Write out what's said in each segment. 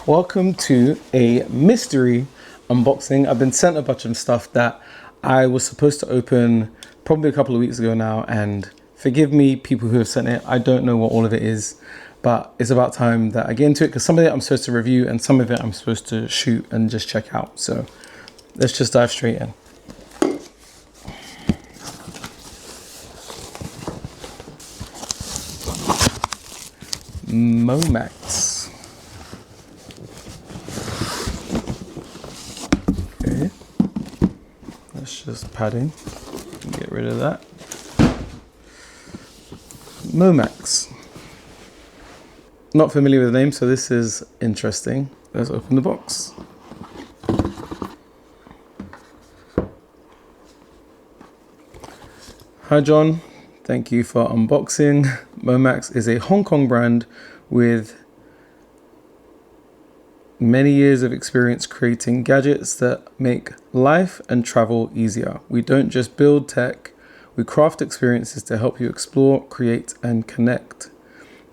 Welcome to a mystery unboxing. I've been sent a bunch of stuff that I was supposed to open probably a couple of weeks ago now, and forgive me people who have sent it. I don't know what all of it is, but it's about time that I get into it because some of it I'm supposed to review and some of it I'm supposed to shoot and just check out. So let's just dive straight in. Momax. Okay, that's just padding. Get rid of that. Momax. Not familiar with the name, so this is interesting. Let's open the box. Hi John, thank you for unboxing. Momax is a Hong Kong brand with many years of experience creating gadgets that make life and travel easier. We don't just build tech, we craft experiences to help you explore, create, and connect.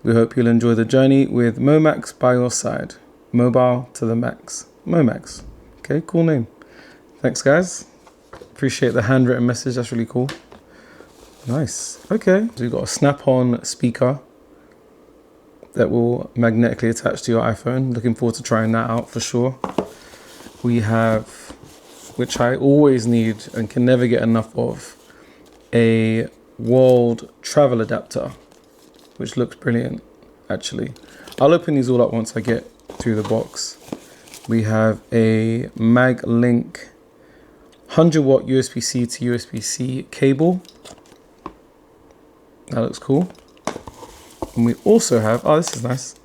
We hope you'll enjoy the journey with Momax by your side. Mobile to the max. Momax. Okay, cool name. Thanks guys. Appreciate the handwritten message, that's really cool. Nice. Okay, so we've got a snap-on speaker that will magnetically attach to your iPhone. Looking forward to trying that out for sure. We have, which I always need and can never get enough of, a world travel adapter, which looks brilliant actually. I'll open these all up once I get through the box. We have a MagLink 100-watt USB-C to USB-C cable. That looks cool. And we also have, oh, this is nice,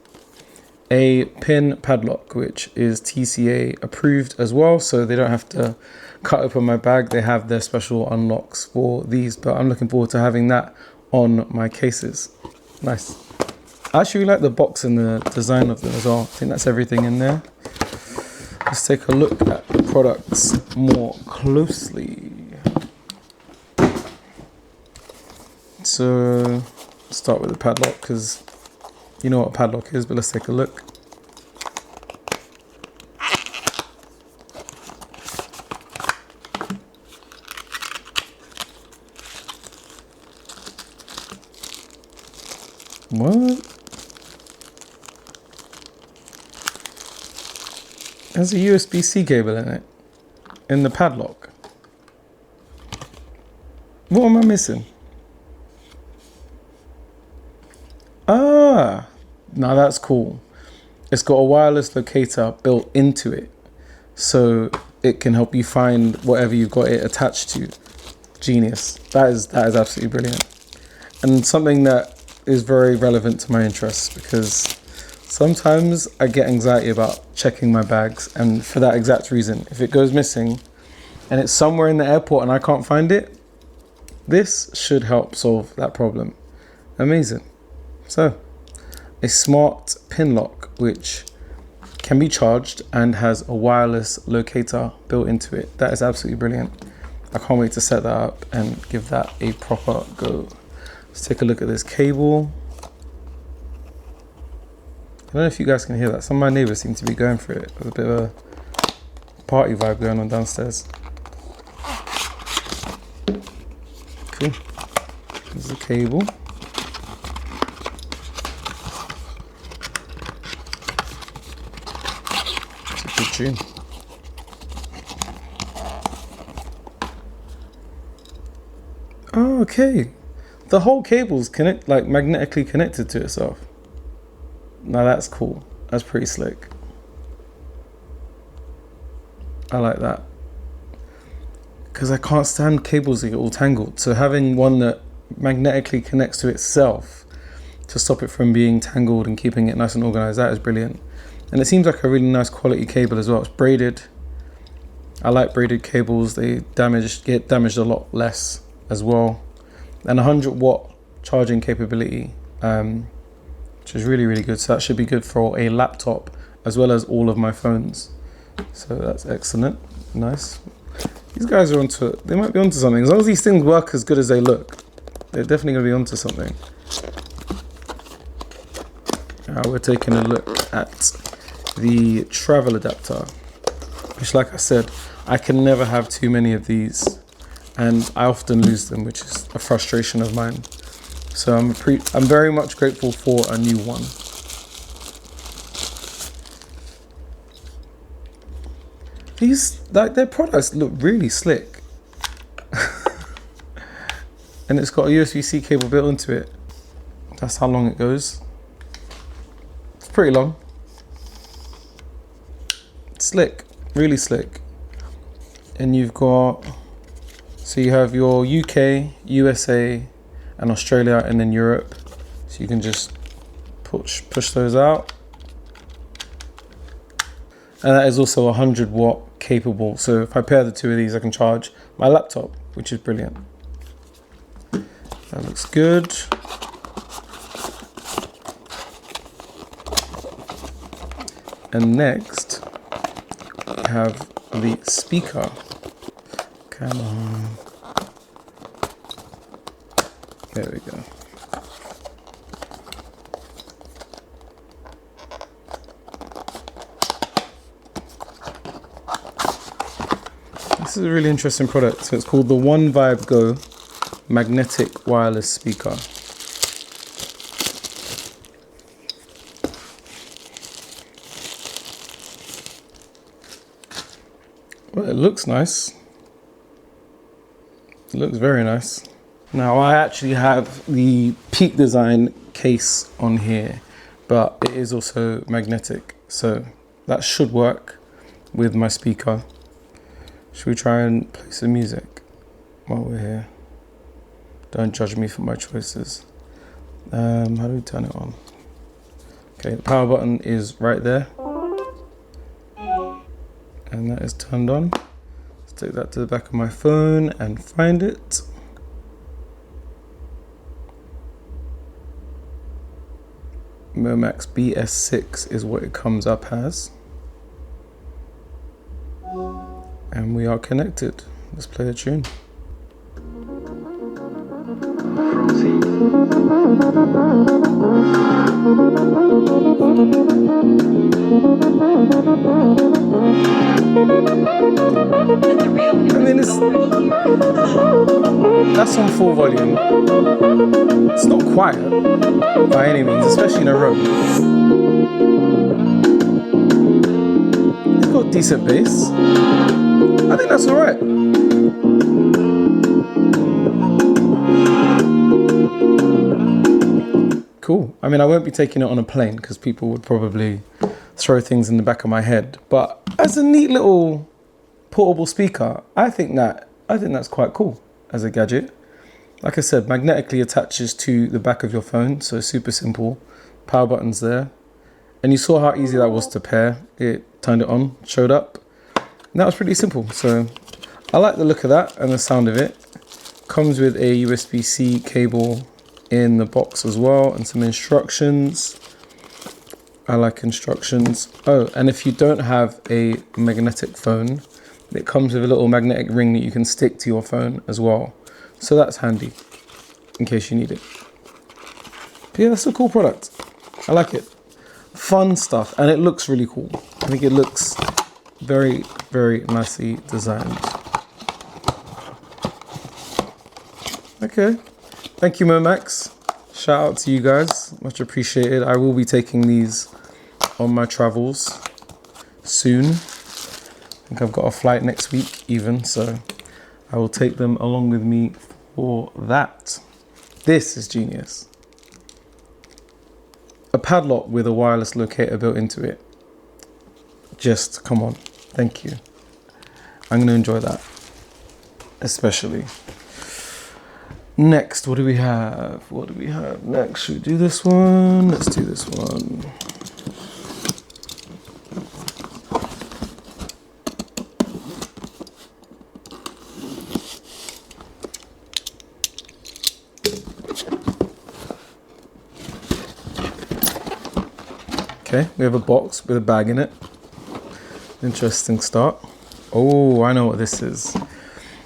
a pin padlock, which is TCA approved as well. So they don't have to cut open my bag. They have their special unlocks for these, but I'm looking forward to having that on my cases. Nice. I actually like the box and the design of them as well. I think that's everything in there. Let's take a look at the products more closely. So let's start with the padlock because you know what a padlock is, but let's take a look. What? There's a USB-C cable in it, in the padlock. What am I missing? Ah, now that's cool. It's got a wireless locator built into it, so it can help you find whatever you've got it attached to. Genius. That is absolutely brilliant. And something that is very relevant to my interests because sometimes I get anxiety about checking my bags, and for that exact reason, if it goes missing and it's somewhere in the airport and I can't find it, this should help solve that problem. Amazing. So, a smart pin lock which can be charged and has a wireless locator built into it. That is absolutely brilliant. I can't wait to set that up and give that a proper go. Let's take a look at this cable. I don't know if you guys can hear that. Some of my neighbors seem to be going for it. There's a bit of a party vibe going on downstairs. Cool. There's the cable. It's a good tune. Oh, okay. The whole cable's magnetically connected to itself. Now that's cool. That's pretty slick. I like that. Because I can't stand cables that get all tangled. So having one that magnetically connects to itself to stop it from being tangled and keeping it nice and organized, that is brilliant. And it seems like a really nice quality cable as well. It's braided. I like braided cables. They get damaged a lot less as well. And 100-watt charging capability, which is really, really good. So that should be good for a laptop as well as all of my phones. So that's excellent. Nice. These guys are onto, they might be onto something. As long as these things work as good as they look, they're definitely going to be onto something. Now we're taking a look at the travel adapter, which, like I said, I can never have too many of these, and I often lose them, which is a frustration of mine. So I'm very much grateful for a new one. Their products look really slick. And it's got a USB-C cable built into it. That's how long it goes. It's pretty long. Slick, really slick. And you've got, so you have your UK, USA, and Australia, and then Europe. So you can just push those out. And that is also 100 watt capable. So if I pair the two of these, I can charge my laptop, which is brilliant. That looks good. And next, we have the speaker. Come on. There we go. This is a really interesting product. So it's called the One Vibe Go magnetic wireless speaker. Well, it looks nice. It looks very nice. Now I actually have the Peak Design case on here, but it is also magnetic, so that should work with my speaker. Should we try and play some music while we're here? Don't judge me for my choices. How do we turn it on? Okay, the power button is right there. And that is turned on. Let's take that to the back of my phone and find it. Momax BS6 is what it comes up as. And we are connected. Let's play a tune. I mean, that's on full volume. It's not quiet by any means, especially in a room. It's got decent bass. I think that's alright. Cool. I mean, I won't be taking it on a plane because people would probably throw things in the back of my head. But as a neat little portable speaker, I think that's quite cool as a gadget. Like I said, magnetically attaches to the back of your phone, so super simple. Power button's there. And you saw how easy that was to pair. It turned it on, showed up. And that was pretty simple. So I like the look of that and the sound of it. Comes with a USB-C cable in the box as well, and some instructions. I like instructions. Oh, and if you don't have a magnetic phone, it comes with a little magnetic ring that you can stick to your phone as well. So that's handy in case you need it. But yeah, that's a cool product. I like it. Fun stuff, and it looks really cool. I think it looks very, very nicely designed. Okay. Thank you, Momax. Shout out to you guys. Much appreciated. I will be taking these on my travels soon. I think I've got a flight next week even, so I will take them along with me for that. This is genius. A padlock with a wireless locator built into it. Just come on. Thank you. I'm going to enjoy that. Especially. Next, what do we have? What do we have next? Should we do this one? Let's do this one. Okay, we have a box with a bag in it. Interesting start. Oh, I know what this is.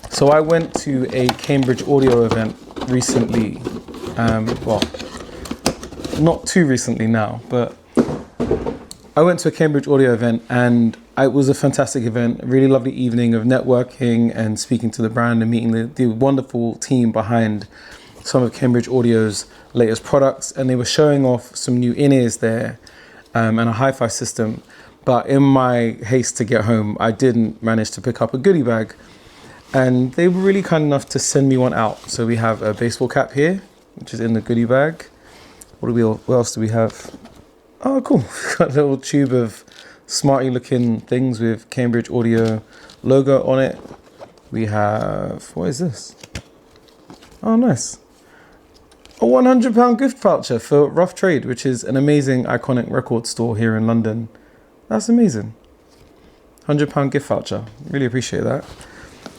So I went to a Cambridge audio event recently. Well, not too recently now, but I went to a Cambridge Audio event, and it was a fantastic event, a really lovely evening of networking and speaking to the brand and meeting the wonderful team behind some of Cambridge Audio's latest products. And they were showing off some new in-ears there and a hi-fi system. But in my haste to get home, I didn't manage to pick up a goodie bag. And they were really kind enough to send me one out. So we have a baseball cap here, which is in the goodie bag. What else do we have? Oh, cool. We've got a little tube of smarty looking things with Cambridge Audio logo on it. We have, what is this? Oh, nice. A £100 gift voucher for Rough Trade, which is an amazing, iconic record store here in London. That's amazing. £100 gift voucher. Really appreciate that.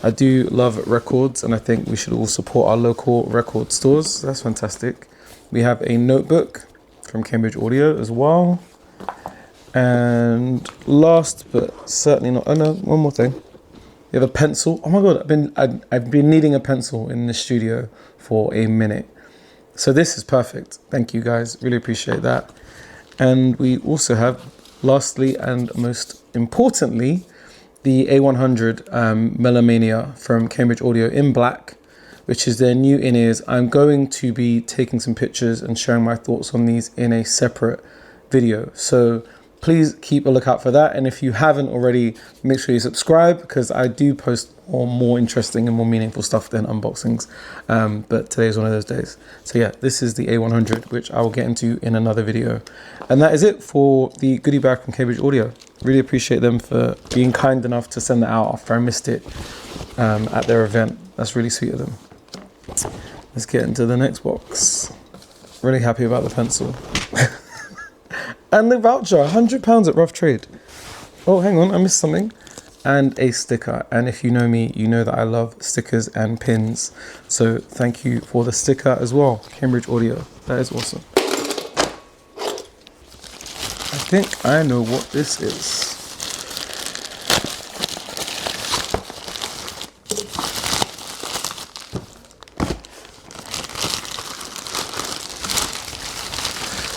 I do love records, and I think we should all support our local record stores. That's fantastic. We have a notebook from Cambridge Audio as well. And last but certainly not, oh no, one more thing. We have a pencil. Oh my God, I've been needing a pencil in the studio for a minute. So this is perfect. Thank you guys, really appreciate that. And we also have, lastly and most importantly, the A100 Melomania from Cambridge Audio in black, which is their new in-ears. I'm going to be taking some pictures and sharing my thoughts on these in a separate video. So please keep a lookout for that. And if you haven't already, make sure you subscribe, because I do post more interesting and more meaningful stuff than unboxings. But today is one of those days. So yeah, this is the A100, which I will get into in another video. And that is it for the goodie bag from Cambridge Audio. Really appreciate them for being kind enough to send that out after I missed it at their event. That's really sweet of them. Let's get into the next box. Really happy about the pencil. And the voucher, £100 at Rough Trade. Oh, hang on, I missed something. And a sticker. And if you know me, you know that I love stickers and pins. So thank you for the sticker as well, Cambridge Audio. That is awesome. I think I know what this is.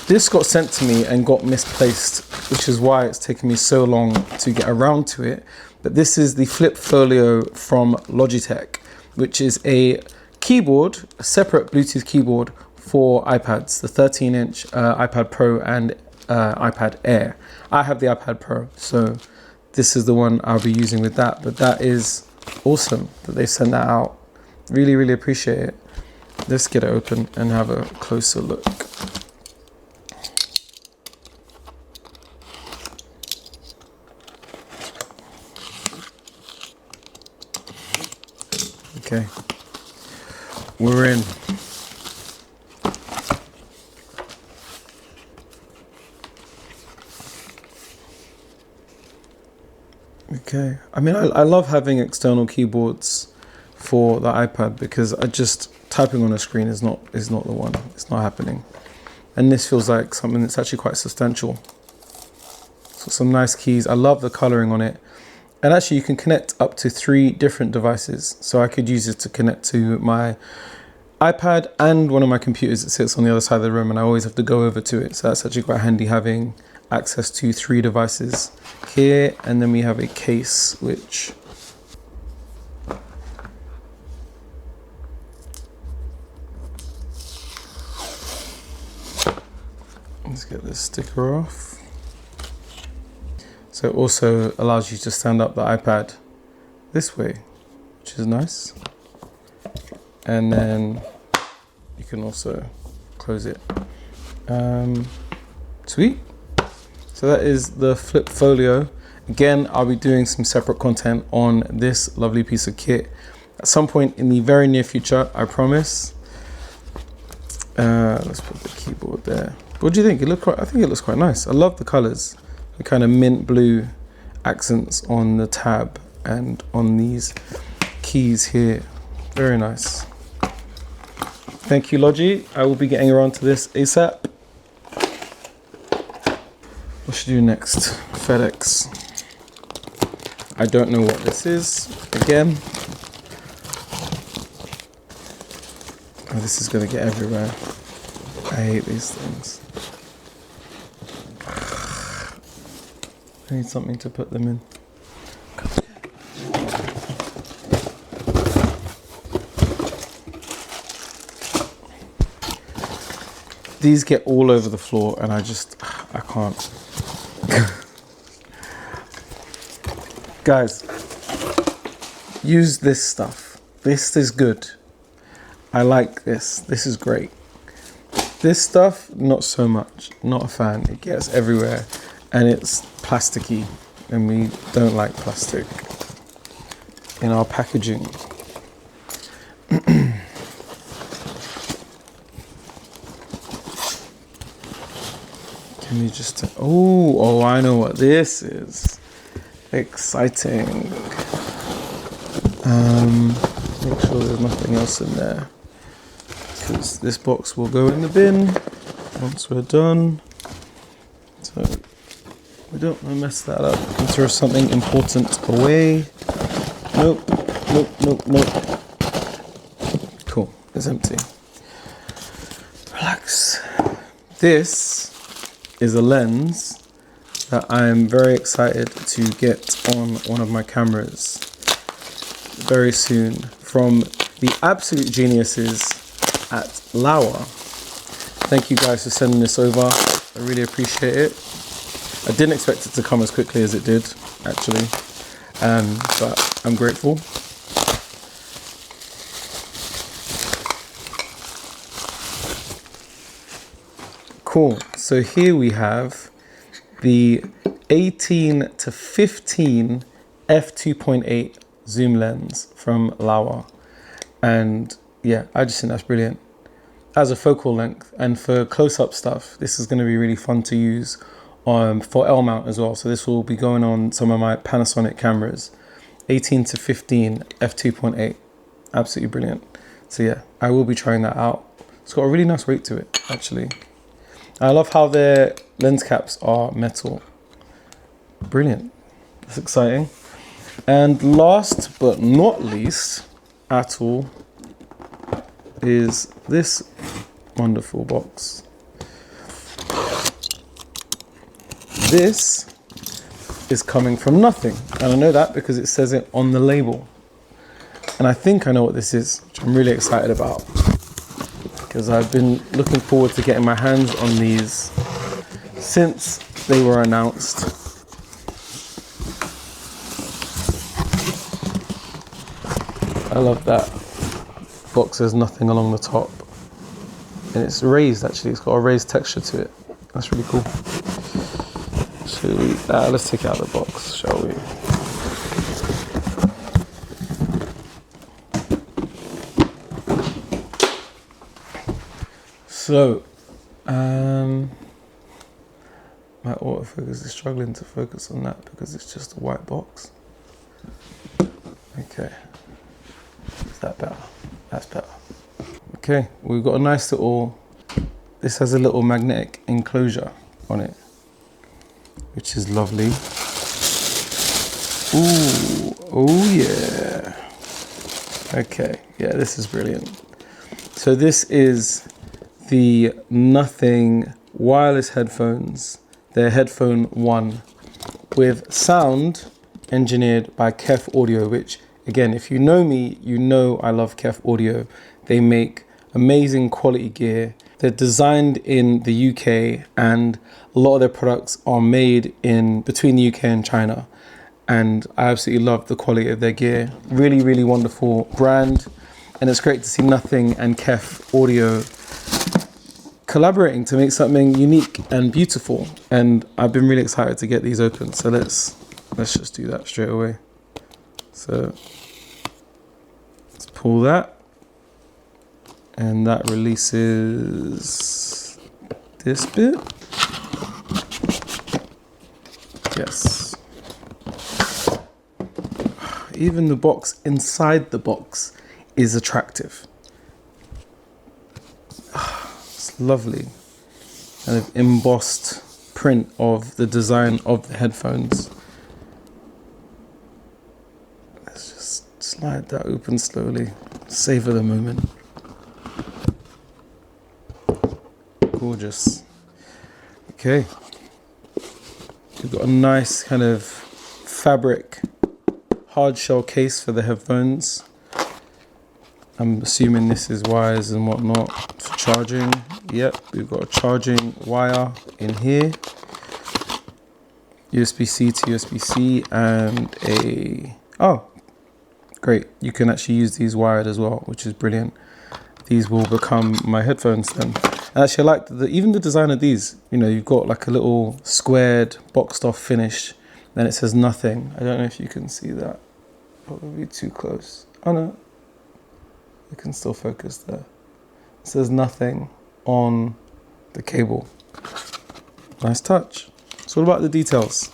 This got sent to me and got misplaced, which is why it's taken me so long to get around to it. But this is the Flip Folio from Logitech, which is a keyboard, a separate Bluetooth keyboard for iPads, the 13-inch iPad Pro and iPad Air. I have the iPad Pro, so this is the one I'll be using with that. But that is awesome that they sent that out. Really, really appreciate it. Let's get it open and have a closer look. Okay, we're in. Okay, I mean, I love having external keyboards for the iPad, because typing on a screen is not the one. It's not happening. And this feels like something that's actually quite substantial. So some nice keys. I love the coloring on it. And actually you can connect up to 3 different devices. So I could use it to connect to my iPad and one of my computers that sits on the other side of the room, and I always have to go over to it. So that's actually quite handy, having access to 3 devices here. And then we have a case, which let's get this sticker off. So it also allows you to stand up the iPad this way, which is nice. And then you can also close it. Sweet. So that is the Flip Folio. Again, I'll be doing some separate content on this lovely piece of kit at some point in the very near future, I promise. Let's put the keyboard there. What do you think? I think it looks quite nice. I love the colors. The kind of mint blue accents on the tab and on these keys here. Very nice. Thank you, Logi. I will be getting around to this ASAP. What should I do next? FedEx. I don't know what this is. Again. Oh, this is going to get everywhere. I hate these things. I need something to put them in. These get all over the floor and I can't. Guys, use this stuff. This is good. I like this. This is great. This stuff, not so much. Not a fan. It gets everywhere and it's plasticky and we don't like plastic in our packaging. Can you just, oh, I know what this is. Exciting. Make sure there's nothing else in there, because this box will go in the bin once we're done. So we don't want to mess that up and throw something important away. Nope, nope, nope, nope. Cool, it's empty. Relax. This is a lens that I'm very excited to get on one of my cameras very soon from the absolute geniuses at Laowa. Thank you guys for sending this over. I really appreciate it. I didn't expect it to come as quickly as it did, actually, but I'm grateful. Cool, so here we have the 18 to 15 f2.8 zoom lens from Laowa. And yeah, I just think that's brilliant. As a focal length and for close-up stuff, this is going to be really fun to use for L mount as well. So this will be going on some of my Panasonic cameras. 18 to 15 f2.8, absolutely brilliant. So yeah, I will be trying that out. It's got a really nice weight to it, actually. I love how their lens caps are metal. Brilliant. That's exciting. And last but not least at all is this wonderful box. This is coming from nothing. And I know that because it says it on the label. And I think I know what this is, which I'm really excited about, because I've been looking forward to getting my hands on these since they were announced. I love that box. There's nothing along the top. And it's raised, actually. It's got a raised texture to it. That's really cool. So let's take out the box, shall we? So, my autofocus is struggling to focus on that because it's just a white box. Okay, is that better? That's better. Okay, we've got a nice little, this has a little magnetic enclosure on it, which is lovely. Ooh, oh yeah. Okay, yeah, this is brilliant. So this is the Nothing wireless headphones. They're Headphone 1 with sound engineered by Kef Audio, which again, if you know me, you know I love Kef Audio. They make amazing quality gear. They're designed in the UK and a lot of their products are made in between the UK and China. And I absolutely love the quality of their gear. Really, really wonderful brand. And it's great to see Nothing and Kef Audio collaborating to make something unique and beautiful. And I've been really excited to get these open. So let's just do that straight away. So let's pull that. And that releases this bit. Yes. Even the box inside the box is attractive. It's lovely. Kind of embossed print of the design of the headphones. Let's just slide that open slowly. Savor the moment. Gorgeous. Okay. We've got a nice kind of fabric hard shell case for the headphones. I'm assuming this is wires and whatnot for charging. Yep, we've got a charging wire in here. USB-C to USB-C and oh, great. You can actually use these wired as well, which is brilliant. These will become my headphones then. And actually I like even the design of these. You know, you've got like a little squared boxed off finish. Then it says nothing. I don't know if you can see that. Probably too close. Oh no. You can still focus there. It says nothing on the cable. Nice touch. It's all about the details.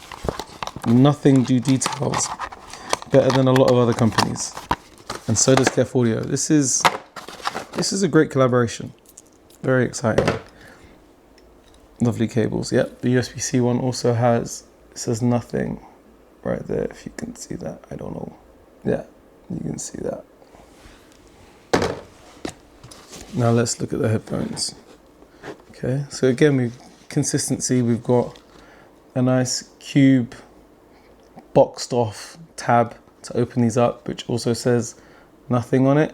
Nothing do details better than a lot of other companies. And so does Folio. This is a great collaboration. Very exciting. Lovely cables. Yep, the USB-C one also has, it says nothing right there, if you can see that. I don't know. Yeah, you can see that. Now let's look at the headphones. Okay, so again, consistency, we've got a nice cube boxed off tab to open these up, which also says nothing on it.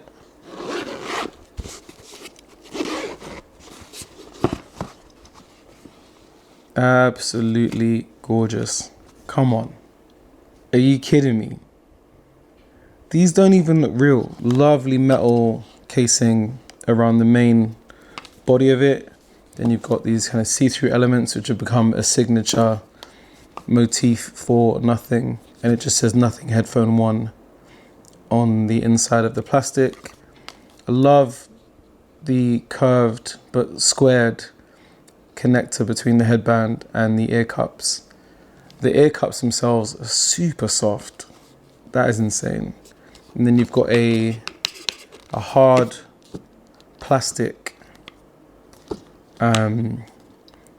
Absolutely gorgeous. Come on. Are you kidding me? These don't even look real. Lovely metal casing around the main body of it. Then you've got these kind of see-through elements which have become a signature motif for nothing. And it just says nothing headphone 1 on the inside of the plastic. I love the curved but squared connector between the headband and the ear cups. The ear cups themselves are super soft. That is insane. And then you've got a hard plastic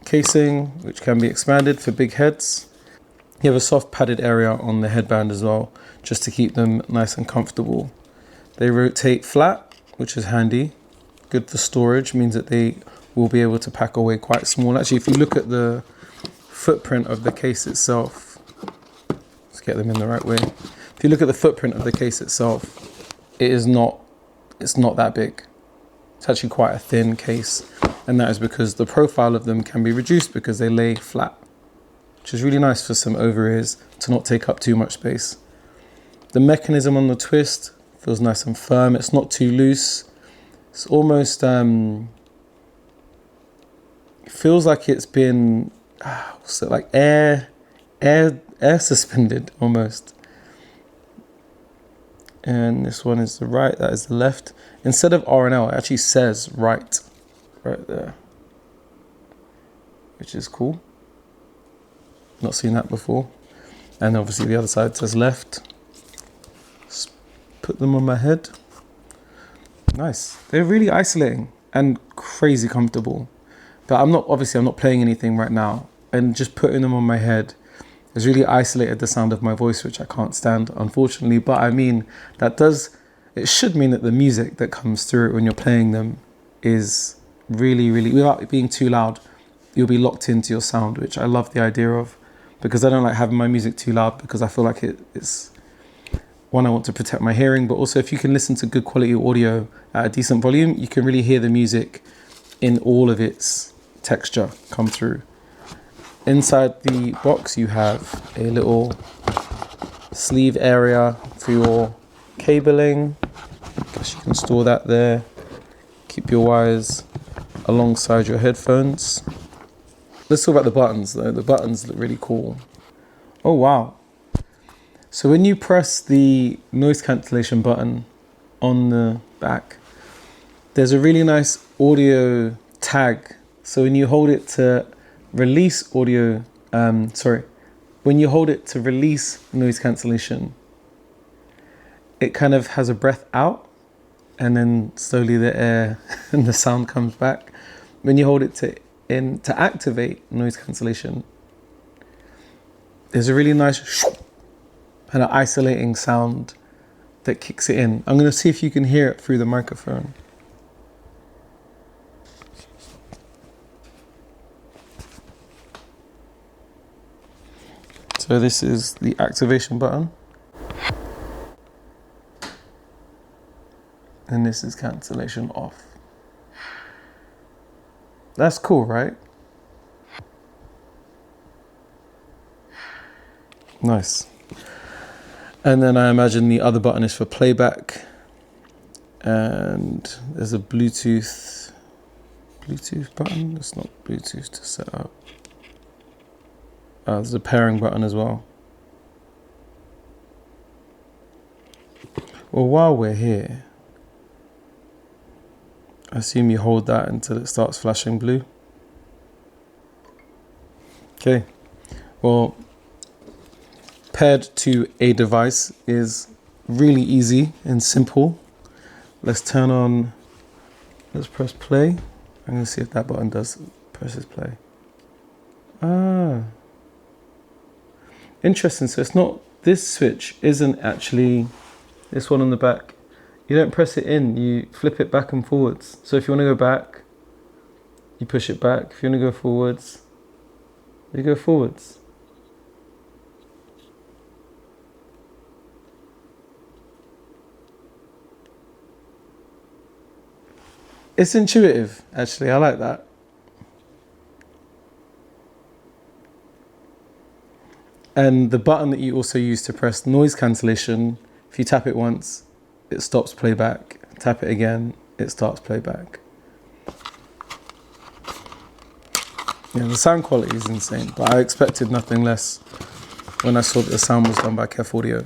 casing which can be expanded for big heads. You have a soft padded area on the headband as well, just to keep them nice and comfortable. They rotate flat, which is handy. Good for storage, means that they will be able to pack away quite small. Actually, if you look at the footprint of the case itself, let's get them in the right way. If you look at the footprint of the case itself, it's not that big. It's actually quite a thin case, and that is because the profile of them can be reduced because they lay flat, which is really nice for some over ears to not take up too much space. The mechanism on the twist feels nice and firm. It's not too loose. It's almost it feels like it's been like air suspended almost. And this one is the right, that is the left. Instead of R and L, it actually says right there, which is cool. Not seen that before. And obviously the other side says left. Just put them on my head. Nice. They're really isolating and crazy comfortable. But I'm not playing anything right now. And just putting them on my head has really isolated the sound of my voice, which I can't stand, unfortunately. But I mean, it should mean that the music that comes through when you're playing them is really, really, without it being too loud, you'll be locked into your sound, which I love the idea of, because I don't like having my music too loud, because I feel like it's, one, I want to protect my hearing, but also if you can listen to good quality audio at a decent volume, you can really hear the music in all of its texture come through. Inside the box, you have a little sleeve area for your cabling. I guess you can store that there. Keep your wires alongside your headphones. Let's talk about the buttons though. The buttons look really cool. Oh wow. So when you press the noise cancellation button on the back, there's a really nice audio tag. So when you hold it to release when you hold it to release noise cancellation, it kind of has a breath out and then slowly the air and the sound comes back. When you hold it to activate noise cancellation, there's a really nice kind of isolating sound that kicks it in. I'm going to see if you can hear it through the microphone. So this is the activation button. And this is cancellation off. That's cool, right? Nice. And then I imagine the other button is for playback. And there's a Bluetooth button. It's not Bluetooth to set up. There's a pairing button as well. Well, while we're here, I assume you hold that until it starts flashing blue. Okay. Well, paired to a device is really easy and simple. Let's press play. I'm gonna see if that button presses play. Ah. Interesting, so it's not, this switch isn't actually this one on the back. You don't press it in, you flip it back and forwards. So if you wanna go back, you push it back. If you wanna go forwards, you go forwards. It's intuitive, actually, I like that. And the button that you also use to press noise cancellation, if you tap it once, it stops playback. Tap it again, it starts playback. Yeah, the sound quality is insane, but I expected nothing less when I saw that the sound was done by Folio.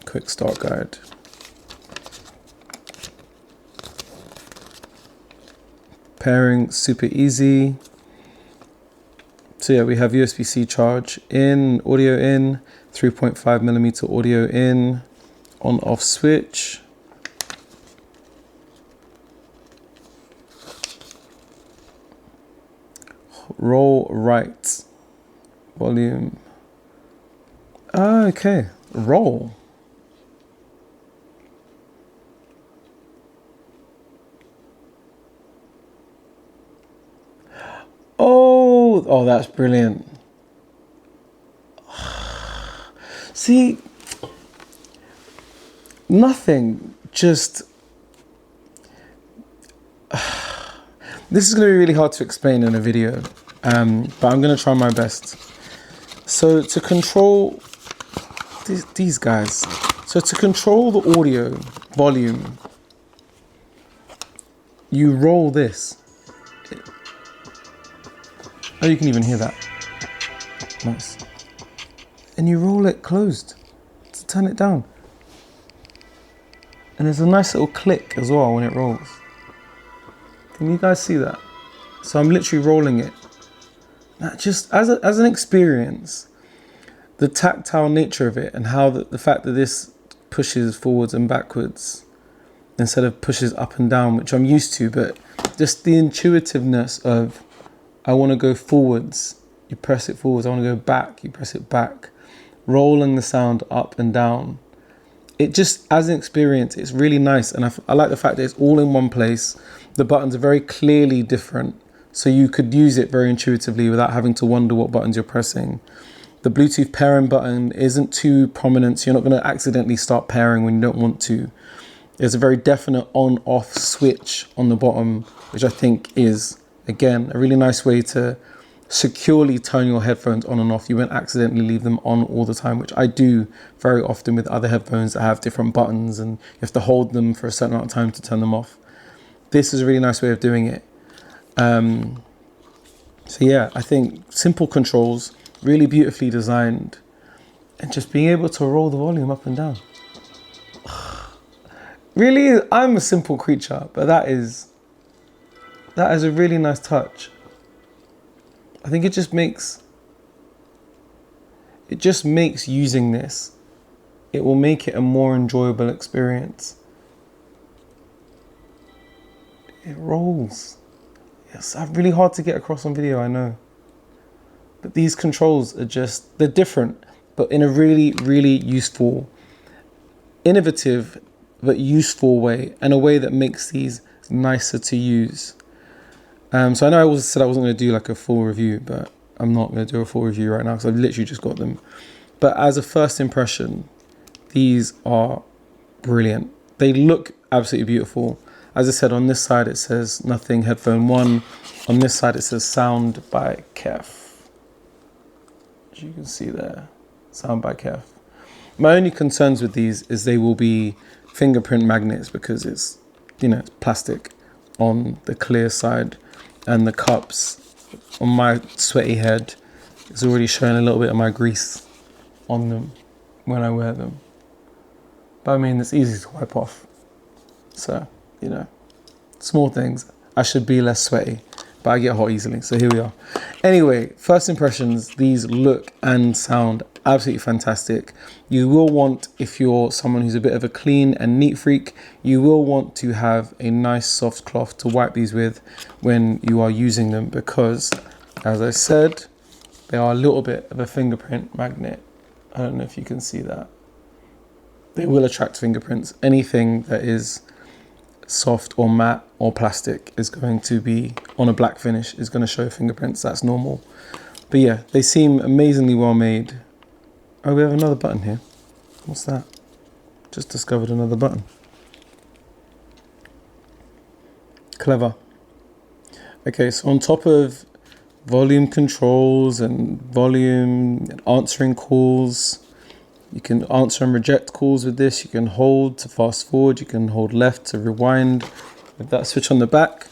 Quick start guide. Pairing, super easy. So yeah, we have USB-C charge in, audio in, 3.5mm audio in, on-off switch. Roll right, volume. Ah, okay, roll. Oh, that's brilliant. See, nothing, just, this is going to be really hard to explain in a video, but I'm going to try my best. So to control these guys, so to control the audio volume, you roll this. Oh, you can even hear that. Nice. And you roll it closed to turn it down. And there's a nice little click as well when it rolls. Can you guys see that? So I'm literally rolling it. Now, just as an experience, the tactile nature of it and how the fact that this pushes forwards and backwards instead of pushes up and down, which I'm used to, but just the intuitiveness of, I want to go forwards, you press it forwards. I want to go back, you press it back. Rolling the sound up and down. It just, as an experience, it's really nice. And I like the fact that it's all in one place. The buttons are very clearly different. So you could use it very intuitively without having to wonder what buttons you're pressing. The Bluetooth pairing button isn't too prominent. So you're not going to accidentally start pairing when you don't want to. There's a very definite on-off switch on the bottom, which I think is, again, a really nice way to securely turn your headphones on and off. You won't accidentally leave them on all the time, which I do very often with other headphones that have different buttons and you have to hold them for a certain amount of time to turn them off. This is a really nice way of doing it. So yeah, I think simple controls, really beautifully designed, and just being able to roll the volume up and down. Really, I'm a simple creature, but that is a really nice touch. I think it just makes using this, it will make it a more enjoyable experience. It rolls. It's really hard to get across on video, I know. But these controls are just, they're different, but in a really, really useful, innovative, but useful way, and a way that makes these nicer to use. So I know I said I wasn't going to do like a full review, but I'm not going to do a full review right now because I've literally just got them. But as a first impression, these are brilliant. They look absolutely beautiful. As I said, on this side it says Nothing Headphone 1. On this side it says Sound by Kef. As you can see there, Sound by Kef. My only concerns with these is they will be fingerprint magnets because it's, you know, it's plastic on the clear side, and the cups on my sweaty head is already showing a little bit of my grease on them when I wear them. But I mean, it's easy to wipe off. So, you know, small things. I should be less sweaty, but I get hot easily. So here we are. Anyway, first impressions, these look and sound absolutely fantastic. You will want, if you're someone who's a bit of a clean and neat freak, you will want to have a nice soft cloth to wipe these with when you are using them, because as I said, they are a little bit of a fingerprint magnet. I don't know if you can see that. They will attract fingerprints. Anything that is soft or matte or plastic is going to be, on a black finish, is going to show fingerprints. That's normal. But yeah, they seem amazingly well made. Oh, we have another button here. What's that? Just discovered another button. Clever. Okay, so on top of volume controls and volume and answering calls, you can answer and reject calls with this. You can hold to fast forward. You can hold left to rewind with that switch on the back.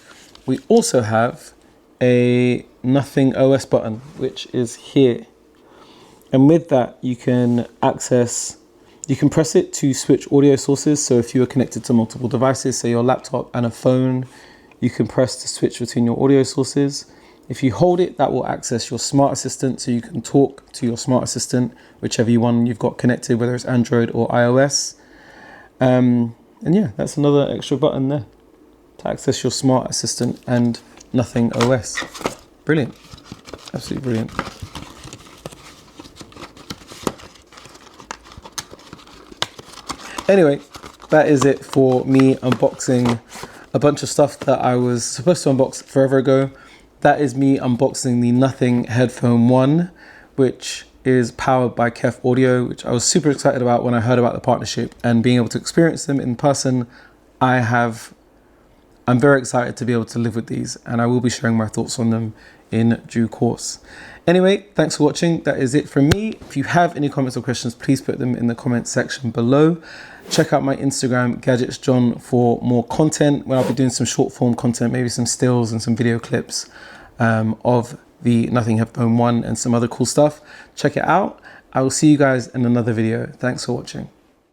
We also have a Nothing OS button, which is here. And with that, you can press it to switch audio sources. So if you are connected to multiple devices, say your laptop and a phone, you can press to switch between your audio sources. If you hold it, that will access your smart assistant, so you can talk to your smart assistant, whichever one you've got connected, whether it's Android or iOS. And yeah, that's another extra button there to access your smart assistant and Nothing OS. Brilliant. Absolutely brilliant. Anyway, that is it for me unboxing a bunch of stuff that I was supposed to unbox forever ago. That is me unboxing the Nothing Headphone 1, which is powered by Kef Audio, which I was super excited about when I heard about the partnership, and being able to experience them in person. I'm very excited to be able to live with these, and I will be sharing my thoughts on them in due course. Anyway, thanks for watching. That is it from me. If you have any comments or questions, please put them in the comment section below. Check out my Instagram, GadgetsJohn, for more content, where I'll be doing some short form content, maybe some stills and some video clips of the Nothing Headphone 1 and some other cool stuff. Check it out. I will see you guys in another video. Thanks for watching.